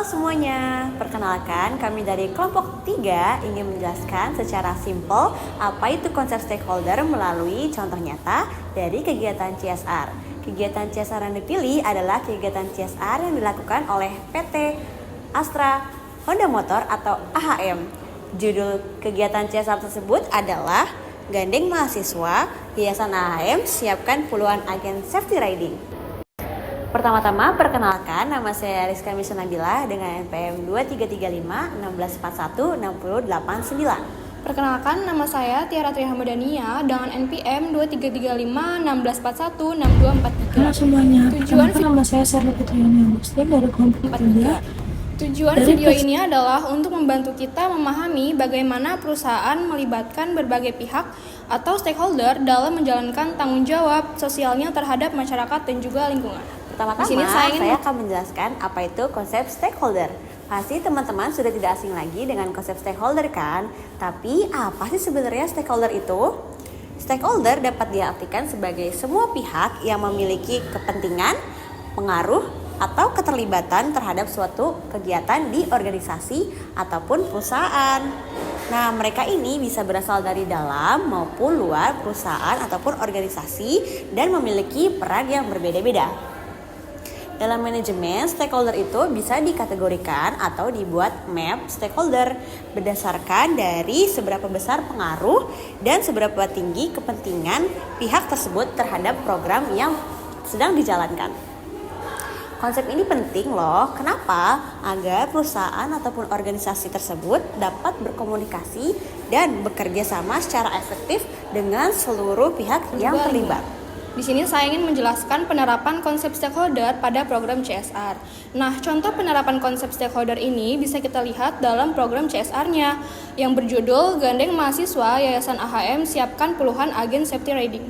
Halo semuanya, perkenalkan kami dari kelompok 3 ingin menjelaskan secara simpel apa itu konsep stakeholder melalui contoh nyata dari kegiatan CSR. Kegiatan CSR yang dipilih adalah kegiatan CSR yang dilakukan oleh PT Astra Honda Motor atau AHM. Judul kegiatan CSR tersebut adalah Gandeng Mahasiswa, Yayasan AHM siapkan puluhan agen safety riding. Pertama-tama, perkenalkan, nama saya Rizka Misha Nabila dengan NPM 2335 1641 6089. Perkenalkan, nama saya Tiara Trihamadania dengan NPM 2335 1641 6243. Halo semuanya, Tujuan nama saya Sarah Putriani Agustin dari kelompok 3. Tujuan video ini adalah untuk membantu kita memahami bagaimana perusahaan melibatkan berbagai pihak atau stakeholder dalam menjalankan tanggung jawab sosialnya terhadap masyarakat dan juga lingkungan. Pertama-tama, saya akan menjelaskan apa itu konsep stakeholder. Pasti teman-teman sudah tidak asing lagi dengan konsep stakeholder kan? Tapi apa sih sebenarnya stakeholder itu? Stakeholder dapat diartikan sebagai semua pihak yang memiliki kepentingan, pengaruh, atau keterlibatan terhadap suatu kegiatan di organisasi ataupun perusahaan. Nah, mereka ini bisa berasal dari dalam maupun luar perusahaan ataupun organisasi dan memiliki peran yang berbeda-beda. Dalam manajemen, stakeholder itu bisa dikategorikan atau dibuat map stakeholder berdasarkan dari seberapa besar pengaruh dan seberapa tinggi kepentingan pihak tersebut terhadap program yang sedang dijalankan. Konsep ini penting loh, kenapa? Agar perusahaan ataupun organisasi tersebut dapat berkomunikasi dan bekerja sama secara efektif dengan seluruh pihak yang terlibat. Di sini saya ingin menjelaskan penerapan konsep stakeholder pada program CSR. Nah, contoh penerapan konsep stakeholder ini bisa kita lihat dalam program CSR-nya yang berjudul Gandeng Mahasiswa Yayasan AHM Siapkan Puluhan Agen Safety Riding.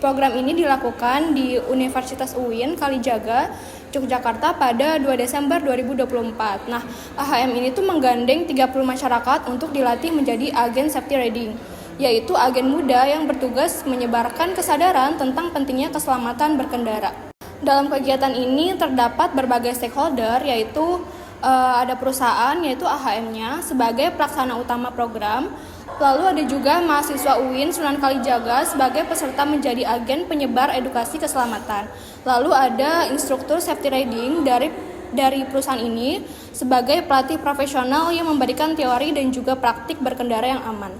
Program ini dilakukan di Universitas UIN Kalijaga, Yogyakarta pada 2 Desember 2024. Nah, AHM ini tuh menggandeng 30 masyarakat untuk dilatih menjadi agen safety riding, yaitu agen muda yang bertugas menyebarkan kesadaran tentang pentingnya keselamatan berkendara. Dalam kegiatan ini terdapat berbagai stakeholder, yaitu ada perusahaan, yaitu AHM-nya sebagai pelaksana utama program. Lalu ada juga mahasiswa UIN Sunan Kalijaga sebagai peserta menjadi agen penyebar edukasi keselamatan. Lalu ada instruktur safety riding dari perusahaan ini sebagai pelatih profesional yang memberikan teori dan juga praktik berkendara yang aman.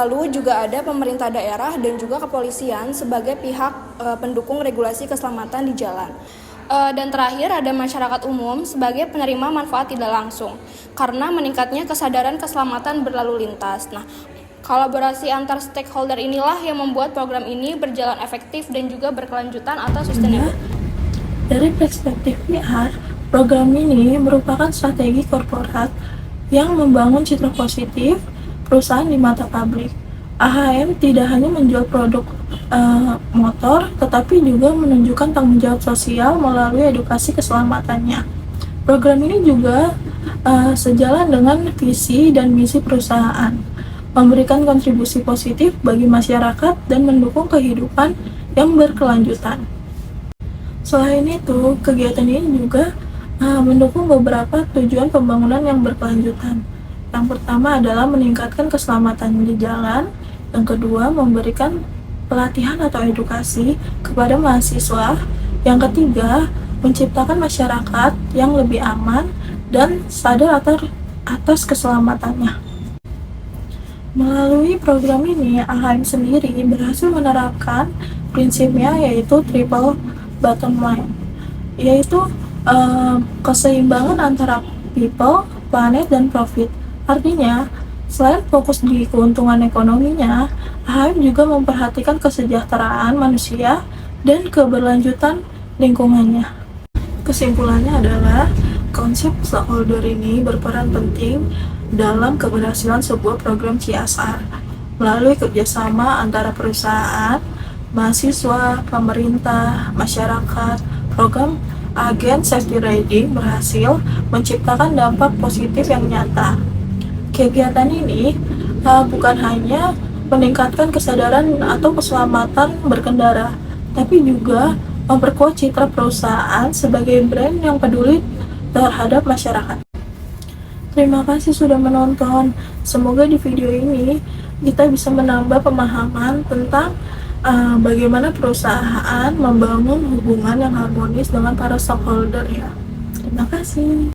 Lalu juga ada pemerintah daerah dan juga kepolisian sebagai pihak pendukung regulasi keselamatan di jalan. Dan terakhir ada masyarakat umum sebagai penerima manfaat tidak langsung karena meningkatnya kesadaran keselamatan berlalu lintas. Nah, kolaborasi antar stakeholder inilah yang membuat program ini berjalan efektif dan juga berkelanjutan atau sustainable. Dari perspektif PR, program ini merupakan strategi korporat yang membangun citra positif perusahaan di mata publik. AHM tidak hanya menjual produk motor, tetapi juga menunjukkan tanggung jawab sosial melalui edukasi keselamatannya. Program ini juga sejalan dengan visi dan misi perusahaan, memberikan kontribusi positif bagi masyarakat dan mendukung kehidupan yang berkelanjutan. Selain itu, kegiatan ini juga mendukung beberapa tujuan pembangunan yang berkelanjutan. Yang pertama adalah meningkatkan keselamatan di jalan, yang kedua memberikan pelatihan atau edukasi kepada mahasiswa, yang ketiga menciptakan masyarakat yang lebih aman dan sadar atas keselamatannya. Melalui program ini, AHM sendiri berhasil menerapkan prinsipnya yaitu triple bottom line, yaitu keseimbangan antara people, planet, dan profit. Artinya, selain fokus di keuntungan ekonominya, AHM juga memperhatikan kesejahteraan manusia dan keberlanjutan lingkungannya. Kesimpulannya adalah konsep stakeholder ini berperan penting dalam keberhasilan sebuah program CSR melalui kerjasama antara perusahaan, mahasiswa, pemerintah, masyarakat. Program agen safety riding berhasil menciptakan dampak positif yang nyata. Kegiatan ini bukan hanya meningkatkan kesadaran atau keselamatan berkendara, tapi juga memperkuat citra perusahaan sebagai brand yang peduli terhadap masyarakat. Terima kasih sudah menonton. Semoga di video ini kita bisa menambah pemahaman tentang bagaimana perusahaan membangun hubungan yang harmonis dengan para stakeholder ya. Terima kasih.